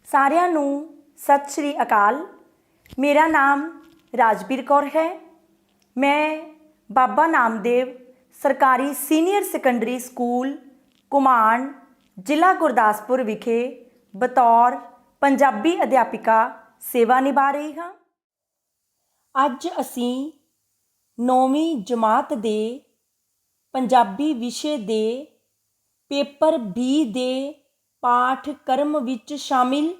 ਸਾਰਿਆਂ ਨੂੰ ਸਤਿ ਸ਼੍ਰੀ ਅਕਾਲ। ਮੇਰਾ ਨਾਮ ਰਾਜਵੀਰ ਕੌਰ ਹੈ। ਮੈਂ ਬਾਬਾ ਨਾਮਦੇਵ ਸਰਕਾਰੀ ਸੀਨੀਅਰ ਸੈਕੰਡਰੀ ਸਕੂਲ ਘੁਮਾਣ ਜ਼ਿਲ੍ਹਾ ਗੁਰਦਾਸਪੁਰ ਵਿਖੇ ਬਤੌਰ ਪੰਜਾਬੀ ਅਧਿਆਪਿਕਾ ਸੇਵਾ ਨਿਭਾ ਰਹੀ ਹਾਂ। ਅੱਜ ਅਸੀਂ 9ਵੀਂ ਜਮਾਤ ਦੇ ਪੰਜਾਬੀ ਵਿਸ਼ੇ ਦੇ ਪੇਪਰ 20 ਦੇ ਪਾਠਕ੍ਰਮ ਵਿੱਚ ਸ਼ਾਮਿਲ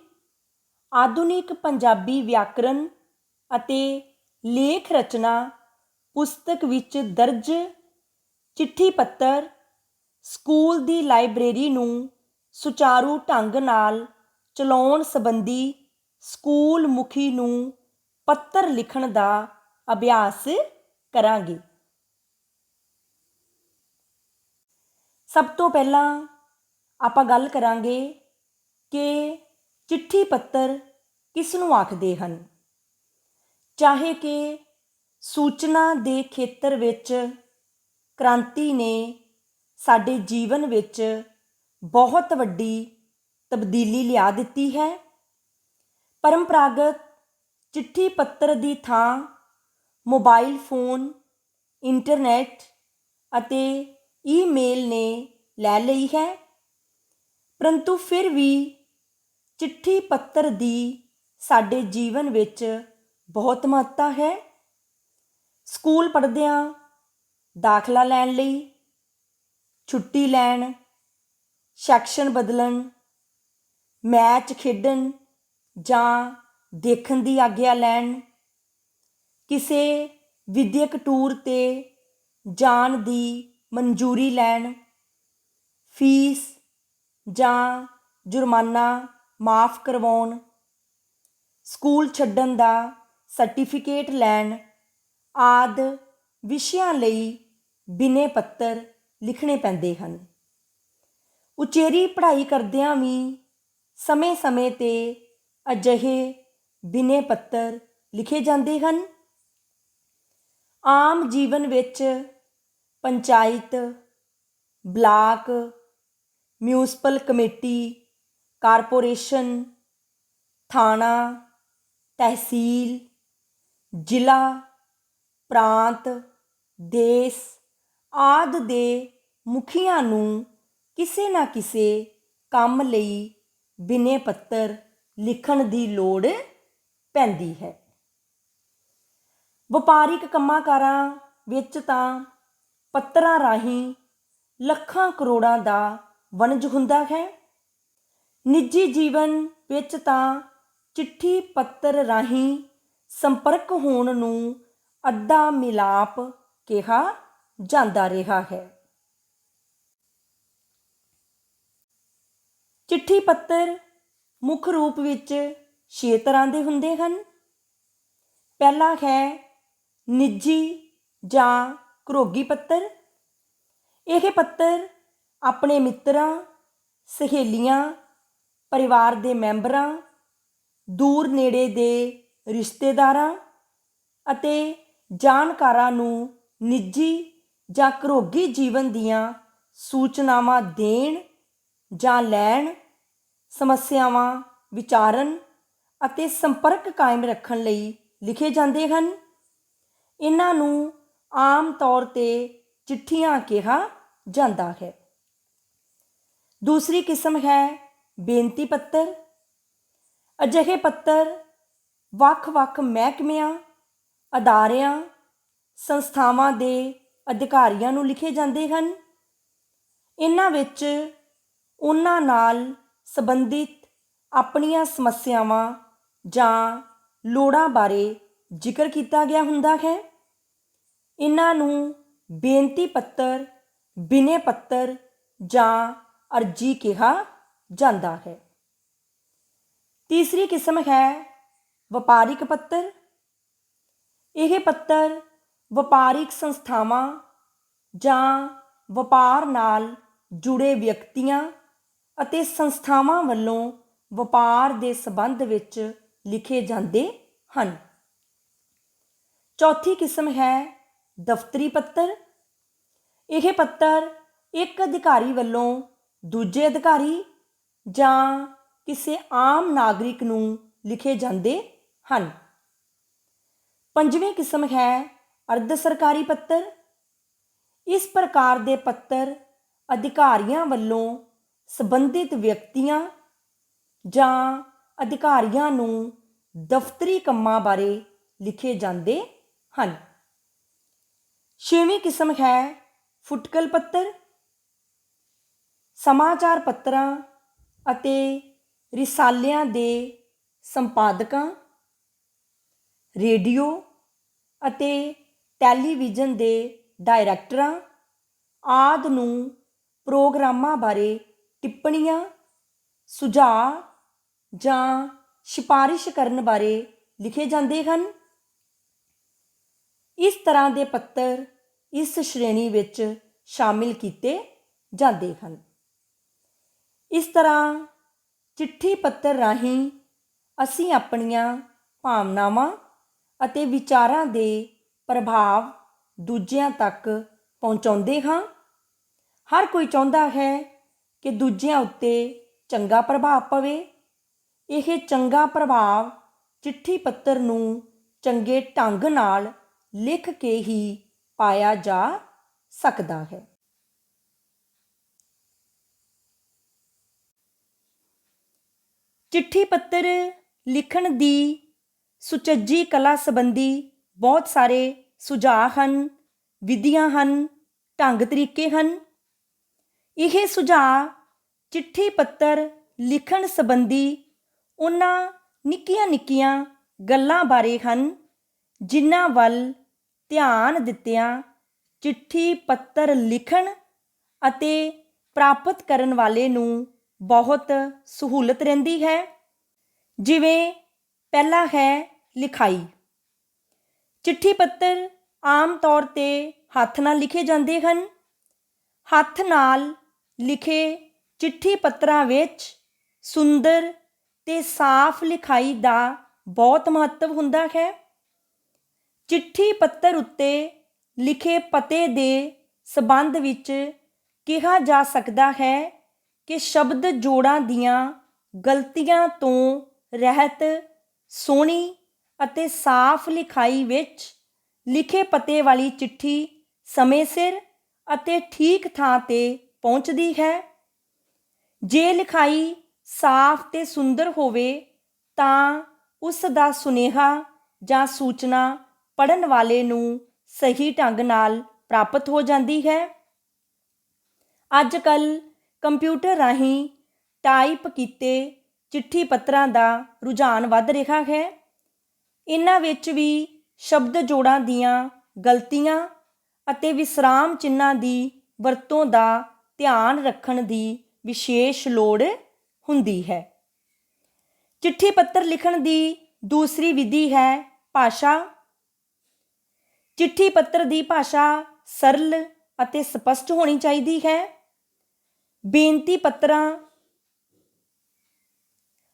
ਆਧੁਨਿਕ ਪੰਜਾਬੀ ਵਿਆਕਰਨ ਅਤੇ ਲੇਖ ਰਚਨਾ ਪੁਸਤਕ ਵਿੱਚ ਦਰਜ ਚਿੱਠੀ ਪੱਤਰ ਸਕੂਲ ਦੀ ਲਾਇਬ੍ਰੇਰੀ ਨੂੰ ਸੁਚਾਰੂ ਢੰਗ ਨਾਲ ਚਲਾਉਣ ਸੰਬੰਧੀ ਸਕੂਲ ਮੁਖੀ ਨੂੰ ਪੱਤਰ ਲਿਖਣ ਦਾ ਅਭਿਆਸ ਕਰਾਂਗੇ। ਸਭ ਤੋਂ ਪਹਿਲਾਂ ਆਪਾਂ ਗੱਲ ਕਰਾਂਗੇ ਕਿ ਚਿੱਠੀ ਪੱਤਰ ਕਿਸ ਨੂੰ ਆਖਦੇ ਹਨ। ਚਾਹੇ ਕਿ ਸੂਚਨਾ ਦੇ ਖੇਤਰ ਵਿੱਚ ਕ੍ਰਾਂਤੀ ਨੇ ਸਾਡੇ ਜੀਵਨ ਵਿੱਚ ਬਹੁਤ ਵੱਡੀ ਤਬਦੀਲੀ ਲਿਆ ਦਿੱਤੀ ਹੈ, ਪਰੰਪਰਾਗਤ ਚਿੱਠੀ ਪੱਤਰ ਦੀ ਥਾਂ ਮੋਬਾਈਲ ਫੋਨ, ਇੰਟਰਨੈਟ ਅਤੇ ਈਮੇਲ ਨੇ ਲੈ ਲਈ ਹੈ। ਪਰੰਤੂ ਫਿਰ ਵੀ ਚਿੱਠੀ ਪੱਤਰ ਦੀ ਸਾਡੇ ਜੀਵਨ ਵਿੱਚ ਬਹੁਤ ਮਹੱਤਤਾ ਹੈ। ਸਕੂਲ ਪੜ੍ਹਦਿਆਂ ਦਾਖਲਾ ਲੈਣ ਲਈ, ਛੁੱਟੀ ਲੈਣ, ਸੈਕਸ਼ਨ ਬਦਲਣ, ਮੈਚ ਖੇਡਣ ਜਾਂ ਦੇਖਣ ਦੀ ਆਗਿਆ ਲੈਣ, ਕਿਸੇ ਵਿਦਿਅਕ ਟੂਰ 'ਤੇ ਜਾਣ ਦੀ ਮਨਜ਼ੂਰੀ ਲੈਣ, ਫੀਸ ਜਾਂ ਜੁਰਮਾਨਾ ਮਾਫ਼ ਕਰਵਾਉਣ, ਸਕੂਲ ਛੱਡਣ ਦਾ ਸਰਟੀਫਿਕੇਟ ਲੈਣ ਆਦਿ ਵਿਸ਼ਿਆਂ ਲਈ ਬਿਨੇ ਪੱਤਰ ਲਿਖਣੇ ਪੈਂਦੇ ਹਨ। ਉਚੇਰੀ ਪੜ੍ਹਾਈ ਕਰਦਿਆਂ ਵੀ ਸਮੇਂ-ਸਮੇਂ 'ਤੇ ਅਜਿਹੇ ਬਿਨੇ ਪੱਤਰ ਲਿਖੇ ਜਾਂਦੇ ਹਨ। ਆਮ ਜੀਵਨ ਵਿੱਚ panchayat, block, municipal committee, corporation, ਥਾਣਾ, ਤਹਿਸੀਲ, ਜ਼ਿਲ੍ਹਾ, ਪ੍ਰਾਂਤ, ਦੇਸ਼ ਆਦਿ ਦੇ ਮੁਖੀਆਂ ਨੂੰ ਕਿਸੇ ਨਾ ਕਿਸੇ ਕੰਮ ਲਈ ਬਿਨੇ ਪੱਤਰ ਲਿਖਣ ਦੀ ਲੋੜ ਪੈਂਦੀ ਹੈ। ਵਪਾਰਿਕ ਕੰਮਾਂ ਕਾਰਾਂ ਵਿੱਚ ਤਾਂ ਪੱਤਰਾਂ ਰਾਹੀਂ ਲੱਖਾਂ ਕਰੋੜਾਂ ਦਾ ਵਣਜ ਹੁੰਦਾ ਹੈ। ਨਿੱਜੀ ਜੀਵਨ ਵਿੱਚ ਤਾਂ ਚਿੱਠੀ ਪੱਤਰ ਰਾਹੀਂ ਸੰਪਰਕ ਹੋਣ ਨੂੰ ਅੱਧਾ ਮਿਲਾਪ ਕਿਹਾ ਜਾਂਦਾ ਰਿਹਾ ਹੈ। ਚਿੱਠੀ ਪੱਤਰ ਮੁੱਖ ਰੂਪ ਵਿੱਚ 6 ਤਰ੍ਹਾਂ ਦੇ ਹੁੰਦੇ ਹਨ। ਪਹਿਲਾ ਹੈ ਨਿੱਜੀ ਜਾਂ ਘਰੋਗੀ ਪੱਤਰ। ਇਹ ਪੱਤਰ ਆਪਣੇ ਮਿੱਤਰਾਂ, ਸਹੇਲੀਆਂ, ਪਰਿਵਾਰ ਦੇ ਮੈਂਬਰਾਂ, ਦੂਰ ਨੇੜੇ ਦੇ ਰਿਸ਼ਤੇਦਾਰਾਂ ਅਤੇ ਜਾਣਕਾਰਾਂ ਨੂੰ ਨਿੱਜੀ ਜਾਂ ਘਰੋਗੀ ਜੀਵਨ ਦੀਆਂ ਸੂਚਨਾਵਾਂ ਦੇਣ ਜਾਂ ਲੈਣ, ਸਮੱਸਿਆਵਾਂ ਵਿਚਾਰਨ ਅਤੇ ਸੰਪਰਕ ਕਾਇਮ ਰੱਖਣ ਲਈ ਲਿਖੇ ਜਾਂਦੇ ਹਨ। ਇਹਨਾਂ ਨੂੰ ਆਮ ਤੌਰ 'ਤੇ ਚਿੱਠੀਆਂ ਕਿਹਾ ਜਾਂਦਾ ਹੈ। ਦੂਸਰੀ ਕਿਸਮ ਹੈ ਬੇਨਤੀ ਪੱਤਰ। ਅਜਿਹੇ ਪੱਤਰ ਵੱਖ-ਵੱਖ ਮਹਿਕਮਿਆਂ, ਅਦਾਰਿਆਂ, ਸੰਸਥਾਵਾਂ ਦੇ ਅਧਿਕਾਰੀਆਂ ਨੂੰ ਲਿਖੇ ਜਾਂਦੇ ਹਨ। ਇਹਨਾਂ ਵਿੱਚ ਉਹਨਾਂ ਨਾਲ ਸੰਬੰਧਿਤ ਆਪਣੀਆਂ ਸਮੱਸਿਆਵਾਂ ਜਾਂ ਲੋੜਾਂ ਬਾਰੇ ਜ਼ਿਕਰ ਕੀਤਾ ਗਿਆ ਹੁੰਦਾ ਹੈ। ਇਹਨਾਂ ਨੂੰ ਬੇਨਤੀ ਪੱਤਰ, ਬਿਨੇ ਪੱਤਰ ਜਾਂ ਅਰਜੀ ਕਿਹਾ ਜਾਂਦਾ ਹੈ। ਤੀਸਰੀ ਕਿਸਮ ਹੈ ਵਪਾਰਿਕ ਪੱਤਰ। ਇਹ ਪੱਤਰ ਵਪਾਰਿਕ ਸੰਸਥਾਵਾਂ ਜਾਂ ਵਪਾਰ ਨਾਲ ਜੁੜੇ ਵਿਅਕਤੀਆਂ ਅਤੇ ਸੰਸਥਾਵਾਂ ਵੱਲੋਂ ਵਪਾਰ ਦੇ ਸੰਬੰਧ ਵਿੱਚ ਲਿਖੇ ਜਾਂਦੇ ਹਨ। ਚੌਥੀ ਕਿਸਮ ਹੈ ਦਫ਼ਤਰੀ ਪੱਤਰ। ਇਹ ਪੱਤਰ ਇੱਕ ਅਧਿਕਾਰੀ ਵੱਲੋਂ ਦੂਜੇ ਅਧਿਕਾਰੀ ਜਾਂ ਕਿਸੇ ਆਮ ਨਾਗਰਿਕ ਨੂੰ ਲਿਖੇ ਜਾਂਦੇ ਹਨ। ਪੰਜਵੀਂ ਕਿਸਮ ਹੈ ਅਰਧ ਸਰਕਾਰੀ ਪੱਤਰ। ਇਸ ਪ੍ਰਕਾਰ ਦੇ ਪੱਤਰ ਅਧਿਕਾਰੀਆਂ ਵੱਲੋਂ ਸੰਬੰਧਿਤ ਵਿਅਕਤੀਆਂ ਜਾਂ ਅਧਿਕਾਰੀਆਂ ਨੂੰ ਦਫ਼ਤਰੀ ਕੰਮਾਂ ਬਾਰੇ ਲਿਖੇ ਜਾਂਦੇ ਹਨ। ਛੇਵੀਂ ਕਿਸਮ ਹੈ ਫੁਟਕਲ ਪੱਤਰ। ਸਮਾਚਾਰ ਪੱਤਰਾਂ ਅਤੇ ਰਿਸਾਲਿਆਂ ਦੇ ਸੰਪਾਦਕਾਂ, ਰੇਡੀਓ ਅਤੇ ਟੈਲੀਵਿਜ਼ਨ ਦੇ ਡਾਇਰੈਕਟਰਾਂ ਆਦਿ ਨੂੰ ਪ੍ਰੋਗਰਾਮਾਂ ਬਾਰੇ ਟਿੱਪਣੀਆਂ, ਸੁਝਾਅ ਜਾਂ ਸਿਫਾਰਿਸ਼ ਕਰਨ ਬਾਰੇ ਲਿਖੇ ਜਾਂਦੇ ਹਨ। ਇਸ ਤਰ੍ਹਾਂ ਦੇ ਪੱਤਰ ਇਸ ਸ਼੍ਰੇਣੀ ਵਿੱਚ ਸ਼ਾਮਿਲ ਕੀਤੇ ਜਾਂਦੇ ਹਨ। ਇਸ ਤਰ੍ਹਾਂ ਚਿੱਠੀ ਪੱਤਰ ਰਾਹੀਂ ਅਸੀਂ ਆਪਣੀਆਂ ਭਾਵਨਾਵਾਂ ਅਤੇ ਵਿਚਾਰਾਂ ਦੇ ਪ੍ਰਭਾਵ ਦੂਜਿਆਂ ਤੱਕ ਪਹੁੰਚਾਉਂਦੇ ਹਾਂ। ਹਰ ਕੋਈ ਚਾਹੁੰਦਾ ਹੈ ਕਿ ਦੂਜਿਆਂ ਉੱਤੇ ਚੰਗਾ ਪ੍ਰਭਾਵ ਪਵੇ। ਇਹ ਚੰਗਾ ਪ੍ਰਭਾਵ ਚਿੱਠੀ ਪੱਤਰ ਨੂੰ ਚੰਗੇ ਢੰਗ ਨਾਲ ਲਿਖ ਕੇ ਹੀ ਪਾਇਆ ਜਾ ਸਕਦਾ ਹੈ। ਚਿੱਠੀ ਪੱਤਰ ਲਿਖਣ ਦੀ ਸੁਚੱਜੀ ਕਲਾ ਸੰਬੰਧੀ ਬਹੁਤ ਸਾਰੇ ਸੁਝਾਅ ਹਨ, ਵਿਧੀਆਂ ਹਨ, ਢੰਗ ਤਰੀਕੇ ਹਨ। ਇਹ ਸੁਝਾਅ ਚਿੱਠੀ ਪੱਤਰ ਲਿਖਣ ਸੰਬੰਧੀ ਉਹਨਾਂ ਨਿੱਕੀਆਂ ਗੱਲਾਂ ਬਾਰੇ ਹਨ ਜਿਨ੍ਹਾਂ ਵੱਲ ਧਿਆਨ ਦਿੱਤਿਆਂ ਚਿੱਠੀ ਪੱਤਰ ਲਿਖਣ ਅਤੇ ਪ੍ਰਾਪਤ ਕਰਨ ਵਾਲੇ ਨੂੰ ਬਹੁਤ ਸਹੂਲਤ ਰਹਿੰਦੀ ਹੈ। ਜਿਵੇਂ ਪਹਿਲਾ ਹੈ ਲਿਖਾਈ। ਚਿੱਠੀ ਪੱਤਰ ਆਮ ਤੌਰ 'ਤੇ ਹੱਥ ਨਾਲ ਲਿਖੇ ਜਾਂਦੇ ਹਨ। ਹੱਥ ਨਾਲ ਲਿਖੇ ਚਿੱਠੀ ਪੱਤਰਾਂ ਵਿੱਚ ਸੁੰਦਰ ਤੇ ਸਾਫ਼ ਲਿਖਾਈ ਦਾ ਬਹੁਤ ਮਹੱਤਵ ਹੁੰਦਾ ਹੈ। ਚਿੱਠੀ ਪੱਤਰ ਉੱਤੇ ਲਿਖੇ ਪਤੇ ਦੇ ਸਬੰਧ ਵਿੱਚ ਕਿਹਾ ਜਾ ਸਕਦਾ ਹੈ ਕਿ ਸ਼ਬਦ ਜੋੜਾਂ ਦੀਆਂ ਗਲਤੀਆਂ ਤੋਂ ਰਹਿਤ ਸੋਹਣੀ ਅਤੇ ਸਾਫ਼ ਲਿਖਾਈ ਵਿੱਚ ਲਿਖੇ ਪਤੇ ਵਾਲੀ ਚਿੱਠੀ ਸਮੇਂ ਸਿਰ ਅਤੇ ਠੀਕ ਥਾਂ 'ਤੇ ਪਹੁੰਚਦੀ ਹੈ। ਜੇ ਲਿਖਾਈ ਸਾਫ਼ ਤੇ ਸੁੰਦਰ ਹੋਵੇ ਤਾਂ ਉਸ ਦਾ ਸੁਨੇਹਾ ਜਾਂ ਸੂਚਨਾ ਪੜ੍ਹਨ ਵਾਲੇ ਨੂੰ ਸਹੀ ਢੰਗ ਨਾਲ ਪ੍ਰਾਪਤ ਹੋ ਜਾਂਦੀ ਹੈ। ਅੱਜ ਕੱਲ੍ਹ ਕੰਪਿਊਟਰ ਰਾਹੀਂ ਟਾਈਪ ਕੀਤੇ ਚਿੱਠੀ ਪੱਤਰਾਂ ਦਾ ਰੁਝਾਨ ਵੱਧ ਰਿਹਾ ਹੈ। ਇਹਨਾਂ ਵਿੱਚ ਵੀ ਸ਼ਬਦ ਜੋੜਾਂ ਦੀਆਂ ਗਲਤੀਆਂ ਅਤੇ ਵਿਸਰਾਮ ਚਿੰਨ੍ਹਾਂ ਦੀ ਵਰਤੋਂ ਦਾ ਧਿਆਨ ਰੱਖਣ ਦੀ ਵਿਸ਼ੇਸ਼ ਲੋੜ ਹੁੰਦੀ ਹੈ। ਚਿੱਠੀ ਪੱਤਰ ਲਿਖਣ ਦੀ ਦੂਸਰੀ ਵਿਧੀ ਹੈ ਭਾਸ਼ਾ। ਚਿੱਠੀ ਪੱਤਰ ਦੀ ਭਾਸ਼ਾ ਸਰਲ ਅਤੇ ਸਪਸ਼ਟ ਹੋਣੀ ਚਾਹੀਦੀ ਹੈ। ਬੇਨਤੀ ਪੱਤਰਾਂ,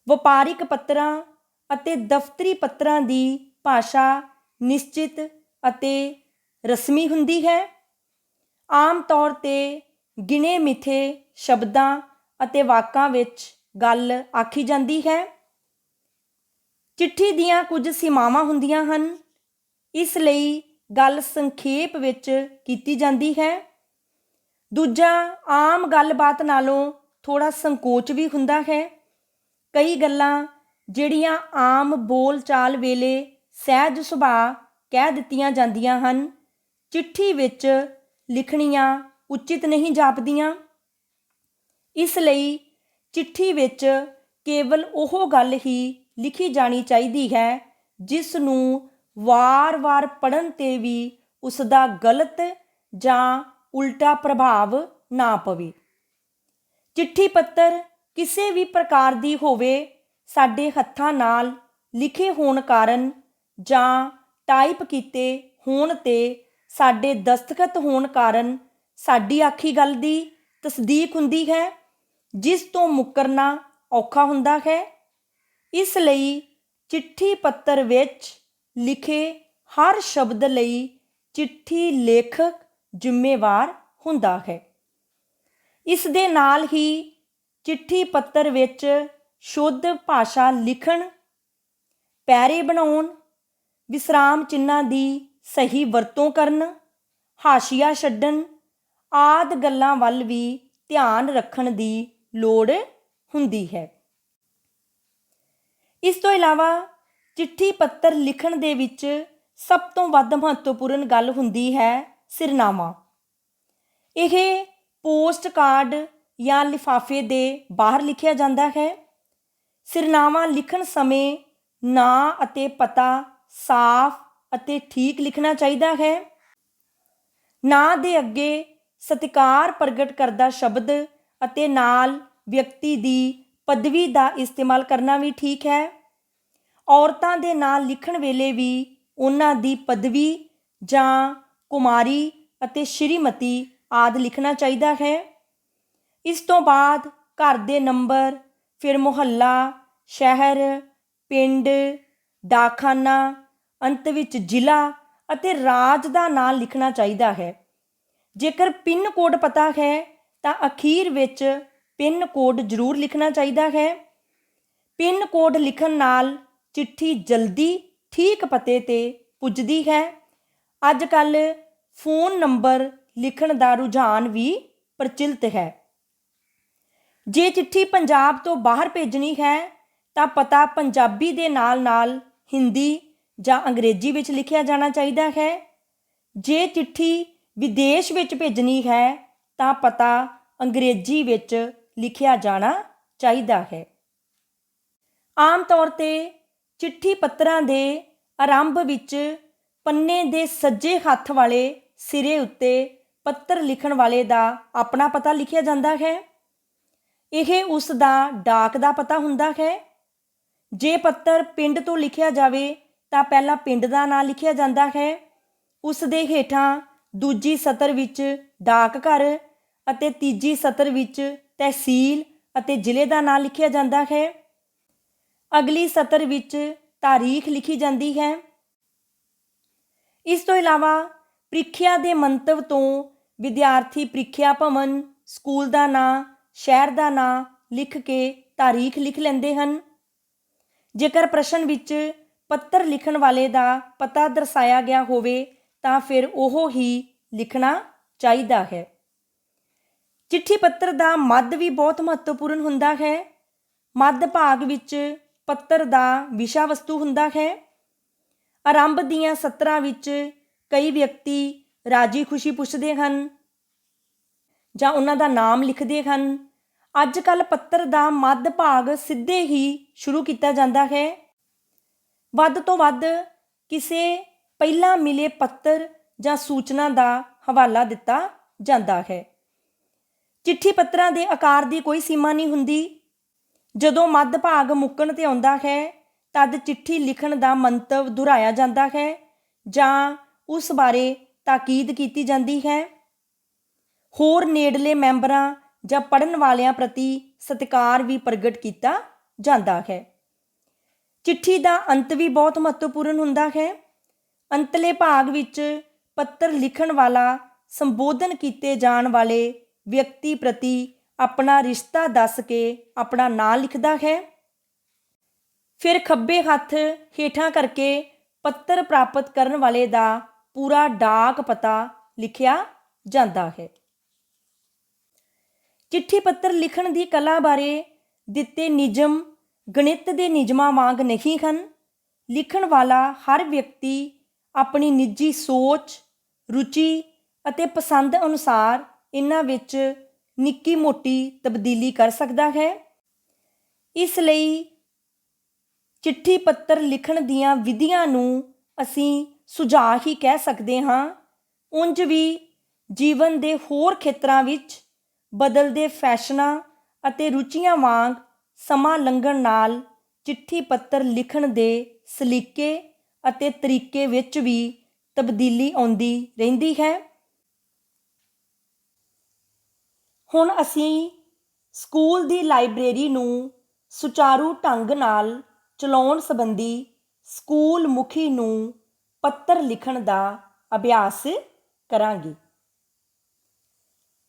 ਵਪਾਰਿਕ ਪੱਤਰਾਂ ਅਤੇ ਦਫ਼ਤਰੀ ਪੱਤਰਾਂ ਦੀ ਭਾਸ਼ਾ ਨਿਸ਼ਚਿਤ ਅਤੇ ਰਸਮੀ ਹੁੰਦੀ ਹੈ। ਆਮ ਤੌਰ 'ਤੇ ਗਿਣੇ ਮਿਥੇ ਸ਼ਬਦਾਂ ਅਤੇ ਵਾਕਾਂ ਵਿੱਚ ਗੱਲ ਆਖੀ ਜਾਂਦੀ ਹੈ। ਚਿੱਠੀ ਦੀਆਂ ਕੁਝ ਸੀਮਾਵਾਂ ਹੁੰਦੀਆਂ ਹਨ, ਇਸ ਲਈ ਗੱਲ ਸੰਖੇਪ ਵਿੱਚ ਕੀਤੀ ਜਾਂਦੀ ਹੈ। ਦੂਜਾ, ਆਮ ਗੱਲਬਾਤ ਨਾਲੋਂ ਥੋੜ੍ਹਾ ਸੰਕੋਚ ਵੀ ਹੁੰਦਾ ਹੈ। ਕਈ ਗੱਲਾਂ ਜਿਹੜੀਆਂ ਆਮ ਬੋਲ ਚਾਲ ਵੇਲੇ ਸਹਿਜ ਸੁਭਾਅ ਕਹਿ ਦਿੱਤੀਆਂ ਜਾਂਦੀਆਂ ਹਨ, ਚਿੱਠੀ ਵਿੱਚ ਲਿਖਣੀਆਂ ਉਚਿਤ ਨਹੀਂ ਜਾਪਦੀਆਂ। ਇਸ ਲਈ ਚਿੱਠੀ ਵਿੱਚ ਕੇਵਲ ਉਹ ਗੱਲ ਹੀ ਲਿਖੀ ਜਾਣੀ ਚਾਹੀਦੀ ਹੈ ਜਿਸ ਨੂੰ ਵਾਰ-ਵਾਰ ਪੜ੍ਹਨ 'ਤੇ ਵੀ ਉਸ ਦਾ ਗਲਤ ਜਾਂ ਉਲਟਾ ਪ੍ਰਭਾਵ ਨਾ ਪਵੇ। ਚਿੱਠੀ ਪੱਤਰ ਕਿਸੇ ਵੀ ਪ੍ਰਕਾਰ ਦੀ ਹੋਵੇ, ਸਾਡੇ ਹੱਥਾਂ ਨਾਲ ਲਿਖੇ ਹੋਣ ਕਾਰਨ ਜਾਂ ਟਾਈਪ ਕੀਤੇ ਹੋਣ 'ਤੇ ਸਾਡੇ ਦਸਤਖਤ ਹੋਣ ਕਾਰਨ ਸਾਡੀ ਆਖੀ ਗੱਲ ਦੀ ਤਸਦੀਕ ਹੁੰਦੀ ਹੈ, ਜਿਸ ਤੋਂ ਮੁੱਕਰਨਾ ਔਖਾ ਹੁੰਦਾ ਹੈ। ਇਸ ਲਈ ਚਿੱਠੀ ਪੱਤਰ ਵਿੱਚ ਲਿਖੇ ਹਰ ਸ਼ਬਦ ਲਈ ਚਿੱਠੀ ਲੇਖਕ ਜ਼ਿੰਮੇਵਾਰ ਹੁੰਦਾ ਹੈ। ਇਸ ਦੇ ਨਾਲ ਹੀ ਚਿੱਠੀ ਪੱਤਰ ਵਿੱਚ ਸ਼ੁੱਧ ਭਾਸ਼ਾ ਲਿਖਣ, ਪੈਰੇ ਬਣਾਉਣ, ਵਿਸਰਾਮ ਚਿੰਨ੍ਹਾਂ ਦੀ ਸਹੀ ਵਰਤੋਂ ਕਰਨ, ਹਾਸ਼ੀਆ ਛੱਡਣ ਆਦਿ ਗੱਲਾਂ ਵੱਲ ਵੀ ਧਿਆਨ ਰੱਖਣ ਦੀ ਲੋੜ ਹੁੰਦੀ ਹੈ। ਇਸ ਤੋਂ ਇਲਾਵਾ ਚਿੱਠੀ ਪੱਤਰ ਲਿਖਣ ਦੇ ਵਿੱਚ ਸਭ ਤੋਂ ਵੱਧ ਮਹੱਤਵਪੂਰਨ ਗੱਲ ਹੁੰਦੀ ਹੈ ਸਿਰਨਾਮਾ। ਇਹ ਪੋਸਟ ਕਾਰਡ ਜਾਂ ਲਿਫਾਫੇ ਦੇ ਬਾਹਰ ਲਿਖਿਆ ਜਾਂਦਾ ਹੈ। ਸਿਰਨਾਮਾ ਲਿਖਣ ਸਮੇਂ ਨਾਂ ਅਤੇ ਪਤਾ ਸਾਫ਼ ਅਤੇ ਠੀਕ ਲਿਖਣਾ ਚਾਹੀਦਾ ਹੈ। ਨਾਂ ਦੇ ਅੱਗੇ ਸਤਿਕਾਰ ਪ੍ਰਗਟ ਕਰਦਾ ਸ਼ਬਦ ਅਤੇ ਨਾਲ ਵਿਅਕਤੀ ਦੀ ਪਦਵੀ ਦਾ ਇਸਤੇਮਾਲ ਕਰਨਾ ਵੀ ਠੀਕ ਹੈ। ਔਰਤਾਂ ਦੇ ਨਾਂ ਲਿਖਣ ਵੇਲੇ ਵੀ ਉਹਨਾਂ ਦੀ ਪਦਵੀ ਜਾਂ ਕੁਮਾਰੀ ਅਤੇ ਸ਼੍ਰੀਮਤੀ ਆਦਿ ਲਿਖਣਾ ਚਾਹੀਦਾ ਹੈ। ਇਸ ਤੋਂ ਬਾਅਦ ਘਰ ਦੇ ਨੰਬਰ, ਫਿਰ ਮੁਹੱਲਾ, ਸ਼ਹਿਰ, ਪਿੰਡ, ਡਾਕਖਾਨਾ, ਅੰਤ ਵਿੱਚ ਜ਼ਿਲ੍ਹਾ ਅਤੇ ਰਾਜ ਦਾ ਨਾਂ ਲਿਖਣਾ ਚਾਹੀਦਾ ਹੈ। ਜੇਕਰ ਪਿੰਨ ਕੋਡ ਪਤਾ ਹੈ ਤਾਂ ਅਖੀਰ ਵਿੱਚ ਪਿੰਨ ਕੋਡ ਜ਼ਰੂਰ ਲਿਖਣਾ ਚਾਹੀਦਾ ਹੈ। ਪਿੰਨ ਕੋਡ ਲਿਖਣ ਨਾਲ ਚਿੱਠੀ ਜਲਦੀ ਠੀਕ ਪਤੇ 'ਤੇ ਪੁੱਜਦੀ ਹੈ। ਅੱਜ ਕੱਲ੍ਹ ਫੋਨ ਨੰਬਰ ਲਿਖਣ ਦਾ ਰੁਝਾਨ ਵੀ ਪ੍ਰਚਲਿਤ ਹੈ। ਜੇ ਚਿੱਠੀ ਪੰਜਾਬ ਤੋਂ ਬਾਹਰ ਭੇਜਣੀ ਹੈ ਤਾਂ ਪਤਾ ਪੰਜਾਬੀ ਦੇ ਨਾਲ ਹਿੰਦੀ ਜਾਂ ਅੰਗਰੇਜ਼ੀ ਵਿੱਚ ਲਿਖਿਆ ਜਾਣਾ ਚਾਹੀਦਾ ਹੈ। ਜੇ ਚਿੱਠੀ ਵਿਦੇਸ਼ ਵਿੱਚ ਭੇਜਣੀ ਹੈ ਤਾਂ ਪਤਾ ਅੰਗਰੇਜ਼ੀ ਵਿੱਚ ਲਿਖਿਆ ਜਾਣਾ ਚਾਹੀਦਾ ਹੈ। ਆਮ ਤੌਰ 'ਤੇ ਚਿੱਠੀ ਪੱਤਰਾਂ ਦੇ ਆਰੰਭ ਵਿੱਚ ਪੰਨੇ ਦੇ ਸੱਜੇ ਹੱਥ ਵਾਲੇ ਸਿਰੇ ਉੱਤੇ ਪੱਤਰ ਲਿਖਣ ਵਾਲੇ ਦਾ ਆਪਣਾ ਪਤਾ ਲਿਖਿਆ ਜਾਂਦਾ ਹੈ। ਇਹ ਉਸ ਦਾ ਡਾਕ ਦਾ ਪਤਾ ਹੁੰਦਾ ਹੈ। ਜੇ ਪੱਤਰ ਪਿੰਡ ਤੋਂ ਲਿਖਿਆ ਜਾਵੇ ਤਾਂ ਪਹਿਲਾਂ ਪਿੰਡ ਦਾ ਨਾਂ ਲਿਖਿਆ ਜਾਂਦਾ ਹੈ। ਉਸ ਦੇ ਹੇਠਾਂ ਦੂਜੀ ਸਤਰ ਵਿੱਚ ਡਾਕ ਘਰ ਅਤੇ ਤੀਜੀ ਸਤਰ ਵਿੱਚ ਤਹਿਸੀਲ ਅਤੇ ਜ਼ਿਲ੍ਹੇ ਦਾ ਨਾਂ ਲਿਖਿਆ ਜਾਂਦਾ ਹੈ। ਅਗਲੀ ਸਤਰ ਵਿੱਚ ਤਾਰੀਖ ਲਿਖੀ ਜਾਂਦੀ ਹੈ। ਇਸ ਤੋਂ ਇਲਾਵਾ ਪ੍ਰੀਖਿਆ ਦੇ ਮੰਤਵ ਤੋਂ ਵਿਦਿਆਰਥੀ ਪ੍ਰੀਖਿਆ ਭਵਨ, ਸਕੂਲ ਦਾ ਨਾਂ, ਸ਼ਹਿਰ ਦਾ ਨਾਂ ਲਿਖ ਕੇ ਤਾਰੀਖ ਲਿਖ ਲੈਂਦੇ ਹਨ। ਜੇਕਰ ਪ੍ਰਸ਼ਨ ਵਿੱਚ ਪੱਤਰ ਲਿਖਣ ਵਾਲੇ ਦਾ ਪਤਾ ਦਰਸਾਇਆ ਗਿਆ ਹੋਵੇ ਤਾਂ ਫਿਰ ਉਹ ਹੀ ਲਿਖਣਾ ਚਾਹੀਦਾ ਹੈ। ਚਿੱਠੀ ਪੱਤਰ ਦਾ ਮੱਧ ਵੀ ਬਹੁਤ ਮਹੱਤਵਪੂਰਨ ਹੁੰਦਾ ਹੈ। ਮੱਧ ਭਾਗ ਵਿੱਚ ਪੱਤਰ ਦਾ ਵਿਸ਼ਾ ਵਸਤੂ ਹੁੰਦਾ ਹੈ। ਆਰੰਭ ਦੀਆਂ ਸਤਰਾਂ ਵਿੱਚ ਕਈ ਵਿਅਕਤੀ ਰਾਜੀ ਖੁਸ਼ੀ ਪੁੱਛਦੇ ਹਨ ਜਾਂ ਉਹਨਾਂ ਦਾ ਨਾਮ ਲਿਖਦੇ ਹਨ। ਅੱਜ ਕੱਲ੍ਹ ਪੱਤਰ ਦਾ ਮੱਧ ਭਾਗ ਸਿੱਧੇ ਹੀ ਸ਼ੁਰੂ ਕੀਤਾ ਜਾਂਦਾ ਹੈ। ਵੱਧ ਤੋਂ ਵੱਧ ਕਿਸੇ ਪਹਿਲਾਂ ਮਿਲੇ ਪੱਤਰ ਜਾਂ ਸੂਚਨਾ ਦਾ ਹਵਾਲਾ ਦਿੱਤਾ ਜਾਂਦਾ ਹੈ। ਚਿੱਠੀ ਪੱਤਰਾਂ ਦੇ ਆਕਾਰ ਦੀ ਕੋਈ ਸੀਮਾ ਨਹੀਂ ਹੁੰਦੀ। ਜਦੋਂ ਮੱਧ ਭਾਗ ਮੁੱਕਣ 'ਤੇ ਆਉਂਦਾ ਹੈ ਤਦ ਚਿੱਠੀ ਲਿਖਣ ਦਾ ਮੰਤਵ ਦੁਹਰਾਇਆ ਜਾਂਦਾ ਹੈ ਜਾਂ ਉਸ ਬਾਰੇ ਤਾਕੀਦ ਕੀਤੀ ਜਾਂਦੀ ਹੈ। ਹੋਰ ਨੇੜਲੇ ਮੈਂਬਰਾਂ ਜਾਂ ਪੜ੍ਹਨ ਵਾਲਿਆਂ ਪ੍ਰਤੀ ਸਤਿਕਾਰ ਵੀ ਪ੍ਰਗਟ ਕੀਤਾ ਜਾਂਦਾ ਹੈ। ਚਿੱਠੀ ਦਾ ਅੰਤ ਵੀ ਬਹੁਤ ਮਹੱਤਵਪੂਰਨ ਹੁੰਦਾ ਹੈ। ਅੰਤਲੇ ਭਾਗ ਵਿੱਚ ਪੱਤਰ ਲਿਖਣ ਵਾਲਾ ਸੰਬੋਧਨ ਕੀਤੇ ਜਾਣ ਵਾਲੇ ਵਿਅਕਤੀ ਪ੍ਰਤੀ ਆਪਣਾ ਰਿਸ਼ਤਾ ਦੱਸ ਕੇ ਆਪਣਾ ਨਾਂ ਲਿਖਦਾ ਹੈ। ਫਿਰ ਖੱਬੇ ਹੱਥ ਹੇਠਾਂ ਕਰਕੇ ਪੱਤਰ ਪ੍ਰਾਪਤ ਕਰਨ ਵਾਲੇ ਦਾ ਪੂਰਾ ਡਾਕ ਪਤਾ ਲਿਖਿਆ ਜਾਂਦਾ ਹੈ। ਚਿੱਠੀ ਪੱਤਰ ਲਿਖਣ ਦੀ ਕਲਾ ਬਾਰੇ ਦਿੱਤੇ ਨਿਯਮ ਗਣਿਤ ਦੇ ਨਿਯਮਾਂ ਵਾਂਗ ਨਹੀਂ ਹਨ। ਲਿਖਣ ਵਾਲਾ ਹਰ ਵਿਅਕਤੀ ਆਪਣੀ ਨਿੱਜੀ ਸੋਚ, ਰੁਚੀ ਅਤੇ ਪਸੰਦ ਅਨੁਸਾਰ ਇਹਨਾਂ ਵਿੱਚ ਨਿੱਕੀ ਮੋਟੀ ਤਬਦੀਲੀ ਕਰ ਸਕਦਾ ਹੈ। ਇਸ ਲਈ ਚਿੱਠੀ ਪੱਤਰ ਲਿਖਣ ਦੀਆਂ ਵਿਧੀਆਂ ਨੂੰ ਅਸੀਂ ਸੁਝਾਅ ਹੀ ਕਹਿ ਸਕਦੇ ਹਾਂ। ਉਂਝ ਵੀ ਜੀਵਨ ਦੇ ਹੋਰ ਖੇਤਰਾਂ ਵਿੱਚ ਬਦਲਦੇ ਫੈਸ਼ਨਾਂ ਅਤੇ ਰੁਚੀਆਂ ਵਾਂਗ ਸਮਾਂ ਲੰਘਣ ਨਾਲ ਚਿੱਠੀ ਪੱਤਰ ਲਿਖਣ ਦੇ ਸਲੀਕੇ ਅਤੇ ਤਰੀਕੇ ਵਿੱਚ ਵੀ ਤਬਦੀਲੀ ਆਉਂਦੀ ਰਹਿੰਦੀ ਹੈ। ਹੁਣ ਅਸੀਂ ਸਕੂਲ ਦੀ ਲਾਇਬ੍ਰੇਰੀ ਨੂੰ ਸੁਚਾਰੂ ਢੰਗ ਨਾਲ ਚਲਾਉਣ ਸੰਬੰਧੀ ਸਕੂਲ ਮੁਖੀ ਨੂੰ ਪੱਤਰ ਲਿਖਣ ਦਾ ਅਭਿਆਸ ਕਰਾਂਗੇ।